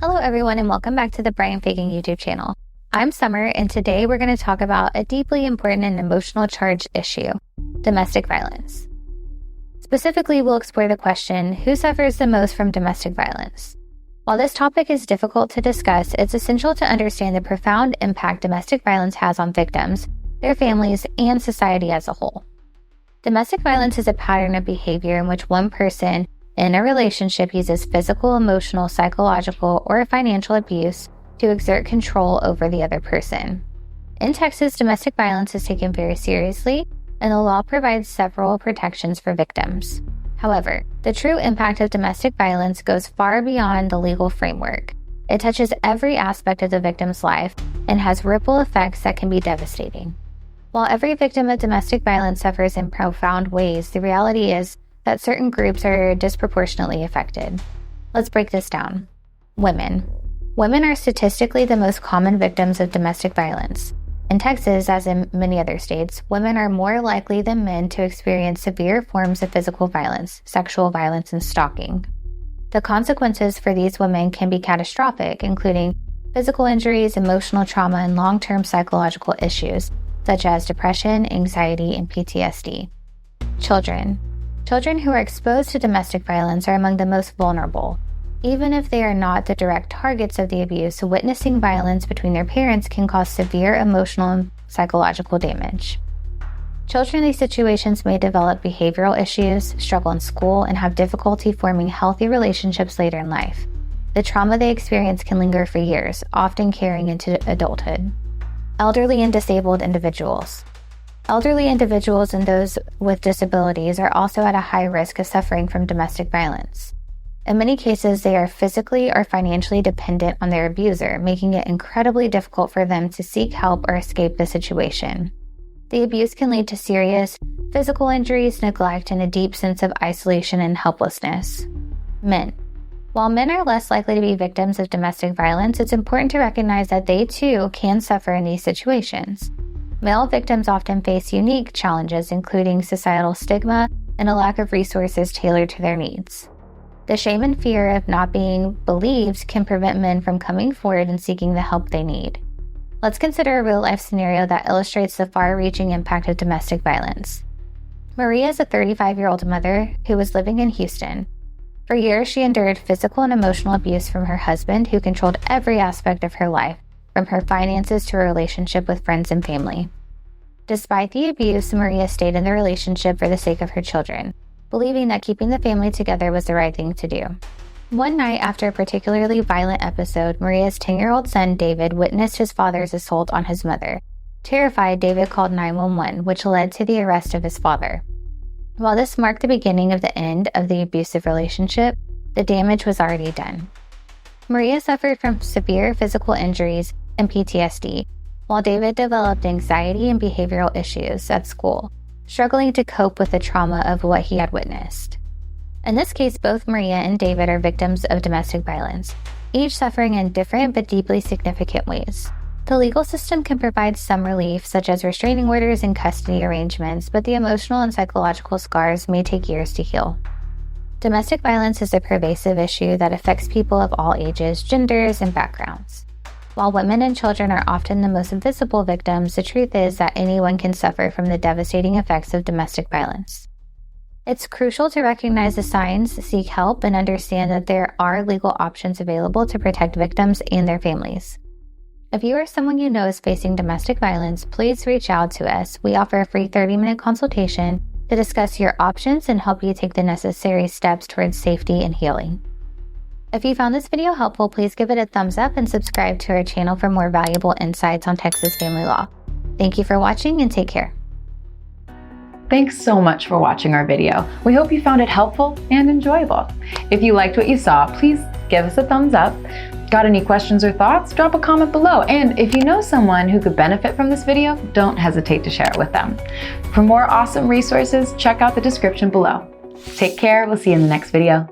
Hello everyone and welcome back to the Brian Fagan YouTube channel. I'm Summer and today we're going to talk about a deeply important and emotional charged issue, domestic violence. Specifically, we'll explore the question, who suffers the most from domestic violence? While this topic is difficult to discuss, it's essential to understand the profound impact domestic violence has on victims, their families, and society as a whole. Domestic violence is a pattern of behavior in which one person in a relationship uses physical, emotional, psychological, or financial abuse to exert control over the other person. In Texas, domestic violence is taken very seriously, and the law provides several protections for victims. However, the true impact of domestic violence goes far beyond the legal framework. It touches every aspect of the victim's life and has ripple effects that can be devastating. While every victim of domestic violence suffers in profound ways, the reality is that certain groups are disproportionately affected. Let's break this down. Women. Women are statistically the most common victims of domestic violence. In Texas, as in many other states, women are more likely than men to experience severe forms of physical violence, sexual violence, and stalking. The consequences for these women can be catastrophic, including physical injuries, emotional trauma, and long-term psychological issues, such as depression, anxiety, and PTSD. Children. Children who are exposed to domestic violence are among the most vulnerable. Even if they are not the direct targets of the abuse, witnessing violence between their parents can cause severe emotional and psychological damage. Children in these situations may develop behavioral issues, struggle in school, and have difficulty forming healthy relationships later in life. The trauma they experience can linger for years, often carrying into adulthood. Elderly and disabled individuals. Elderly individuals and those with disabilities are also at a high risk of suffering from domestic violence. In many cases, they are physically or financially dependent on their abuser, making it incredibly difficult for them to seek help or escape the situation. The abuse can lead to serious physical injuries, neglect, and a deep sense of isolation and helplessness. Men. While men are less likely to be victims of domestic violence, it's important to recognize that they too can suffer in these situations. Male victims often face unique challenges, including societal stigma and a lack of resources tailored to their needs. The shame and fear of not being believed can prevent men from coming forward and seeking the help they need. Let's consider a real-life scenario that illustrates the far-reaching impact of domestic violence. Maria is a 35-year-old mother who was living in Houston. For years, she endured physical and emotional abuse from her husband, who controlled every aspect of her life, from her finances to her relationship with friends and family. Despite the abuse, Maria stayed in the relationship for the sake of her children, believing that keeping the family together was the right thing to do. One night, after a particularly violent episode, Maria's 10-year-old son, David, witnessed his father's assault on his mother. Terrified, David called 911, which led to the arrest of his father. While this marked the beginning of the end of the abusive relationship, the damage was already done. Maria suffered from severe physical injuries and PTSD, while David developed anxiety and behavioral issues at school, struggling to cope with the trauma of what he had witnessed. In this case, both Maria and David are victims of domestic violence, each suffering in different but deeply significant ways. The legal system can provide some relief, such as restraining orders and custody arrangements, but the emotional and psychological scars may take years to heal. Domestic violence is a pervasive issue that affects people of all ages, genders, and backgrounds. While women and children are often the most visible victims, the truth is that anyone can suffer from the devastating effects of domestic violence. It's crucial to recognize the signs, seek help, and understand that there are legal options available to protect victims and their families. If you or someone you know is facing domestic violence, please reach out to us. We offer a free 30-minute consultation to discuss your options and help you take the necessary steps towards safety and healing. If you found this video helpful, please give it a thumbs up and subscribe to our channel for more valuable insights on Texas family law. Thank you for watching and take care. Thanks so much for watching our video. We hope you found it helpful and enjoyable. If you liked what you saw, please give us a thumbs up. Got any questions or thoughts? Drop a comment below. And if you know someone who could benefit from this video, don't hesitate to share it with them. For more awesome resources, check out the description below. Take care. We'll see you in the next video.